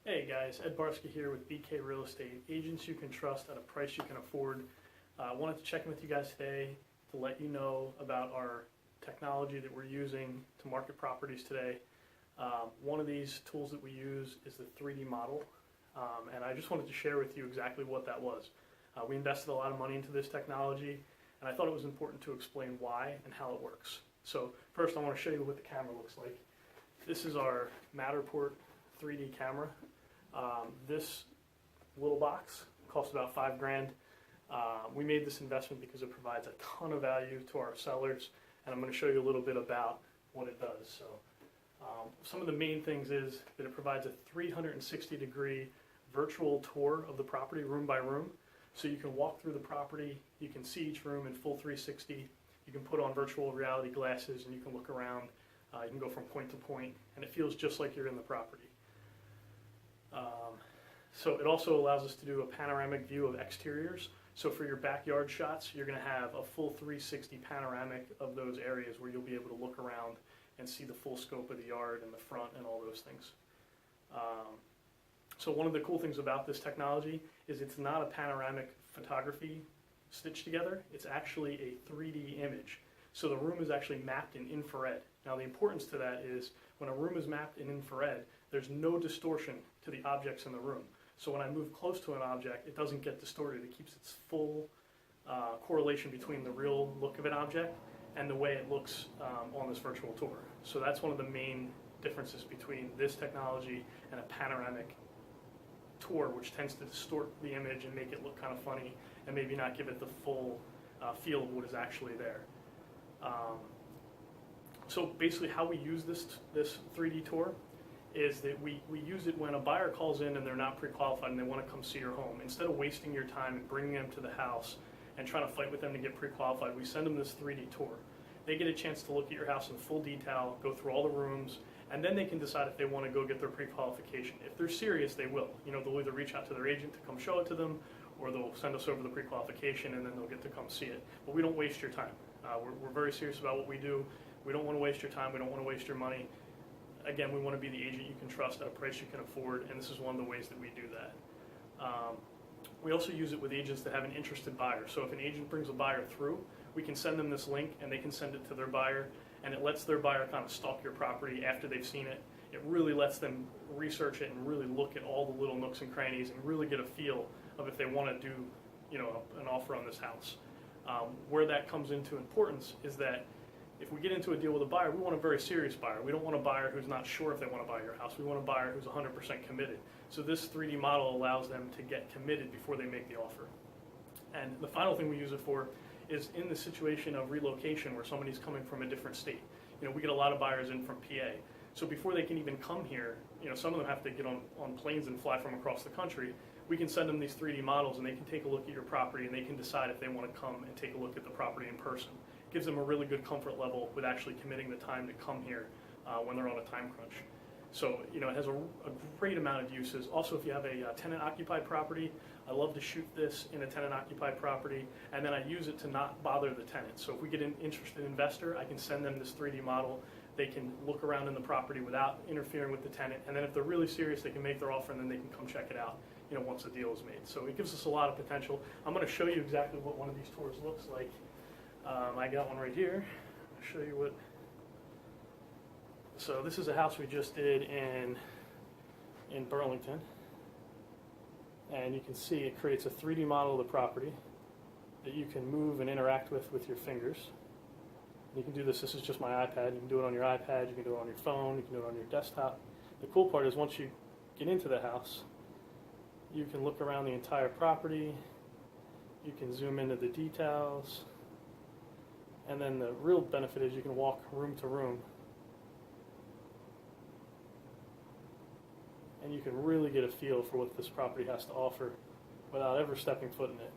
Hey guys, Ed Barsky here with BK Real Estate, agents you can trust at a price you can afford. I wanted to check in with you guys today to let you know about our technology that we're using to market properties today. One of these tools that we use is the 3D model, and I just wanted to share with you exactly what that was. We invested a lot of money into this technology, and I thought it was important to explain why and how it works. So first I want to show you what the camera looks like. This is our Matterport 3D camera. This little box cost about $5 grand. We made this investment because it provides a ton of value to our sellers, and I'm going to show you a little bit about what it does. So, some of the main things is that it provides a 360-degree virtual tour of the property, room by room. So you can walk through the property, you can see each room in full 360. You can put on virtual reality glasses, and you can look around. You can go from point to point, and it feels just like you're in the property. So it also allows us to do a panoramic view of exteriors. So for your backyard shots, you're going to have a full 360 panoramic of those areas where you'll be able to look around and see the full scope of the yard and the front and all those things. So one of the cool things about this technology is it's not a panoramic photography stitched together. It's actually a 3D image. So the room is actually mapped in infrared. Now the importance to that is when a room is mapped in infrared, there's no distortion to the objects in the room. So when I move close to an object, it doesn't get distorted. It keeps its full correlation between the real look of an object and the way it looks on this virtual tour. So that's one of the main differences between this technology and a panoramic tour, which tends to distort the image and make it look kind of funny and maybe not give it the full feel of what is actually there. So basically how we use this 3D tour is that we use it when a buyer calls in and they're not pre-qualified and they want to come see your home. Instead of wasting your time and bringing them to the house and trying to fight with them to get pre-qualified, we send them this 3D tour. They get a chance to look at your house in full detail, go through all the rooms, and then they can decide if they want to go get their pre-qualification. If they're serious, they will. You know, they'll either reach out to their agent to come show it to them, or they'll send us over the pre-qualification and then they'll get to come see it. But we don't waste your time. We're very serious about what we do. We don't want to waste your time. We don't want to waste your money. Again, we want to be the agent you can trust at a price you can afford, and this is one of the ways that we do that. We also use it with agents that have an interested buyer. So if an agent brings a buyer through, we can send them this link and they can send it to their buyer, and it lets their buyer kind of stalk your property after they've seen it. It really lets them research it and really look at all the little nooks and crannies and really get a feel of if they want to do, you know, an offer on this house. Where that comes into importance is that if we get into a deal with a buyer, we want a very serious buyer. We don't want a buyer who's not sure if they want to buy your house. We want a buyer who's 100% committed. So this 3D model allows them to get committed before they make the offer. And the final thing we use it for is in the situation of relocation where somebody's coming from a different state. You know, we get a lot of buyers in from PA. So before they can even come here, you know, some of them have to get on planes and fly from across the country. We can send them these 3D models and they can take a look at your property and they can decide if they want to come and take a look at the property in person. Gives them a really good comfort level with actually committing the time to come here when they're on a time crunch. So, you know, it has a great amount of uses. Also, if you have a tenant-occupied property, I love to shoot this in a tenant-occupied property, and then I use it to not bother the tenant. So if we get an interested investor, I can send them this 3D model. They can look around in the property without interfering with the tenant, and then if they're really serious, they can make their offer, and then they can come check it out, you know, once the deal is made. So it gives us a lot of potential. I'm going to show you exactly what one of these tours looks like. I got one right here. I'll show you what. So this is a house we just did in Burlington, and you can see it creates a 3D model of the property that you can move and interact with your fingers. You can do this. This is just my iPad. You can do it on your iPad. You can do it on your phone. You can do it on your desktop. The cool part is once you get into the house, you can look around the entire property. You can zoom into the details. And then the real benefit is you can walk room to room and you can really get a feel for what this property has to offer without ever stepping foot in it.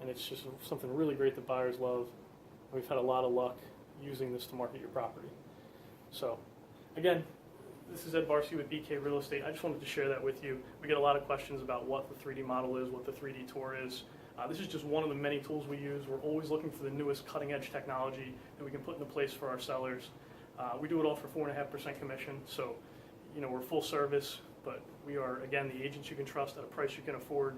And it's just something really great that buyers love. We've had a lot of luck using this to market your property. So again, this is Ed Barsky with BK Real Estate. I just wanted to share that with you. We get a lot of questions about what the 3D model is, what the 3D tour is. This is just one of the many tools we use. We're always looking for the newest cutting edge technology that we can put into place for our sellers. We do it all for 4.5% commission, so you know, we're full service. But we are, again, the agents you can trust at a price you can afford.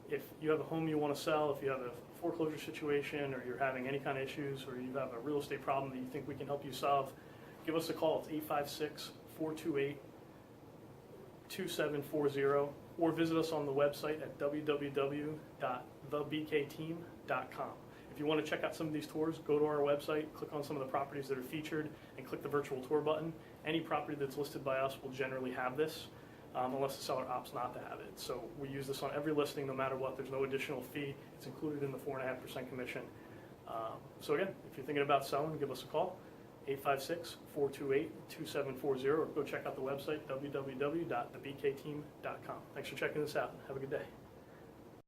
If you have a home you want to sell, if you have a foreclosure situation, or you're having any kind of issues, or you have a real estate problem that you think we can help you solve, give us a call. It's 856-428-2740, or visit us on the website at www.thebkteam.com. If you want to check out some of these tours, go to our website, click on some of the properties that are featured, and click the virtual tour button. Any property that's listed by us will generally have this, unless the seller opts not to have it. So we use this on every listing, no matter what. There's no additional fee. It's included in the 4.5% commission. So again, if you're thinking about selling, give us a call, 856-428-2740, or go check out the website, www.thebkteam.com. Thanks for checking this out. Have a good day.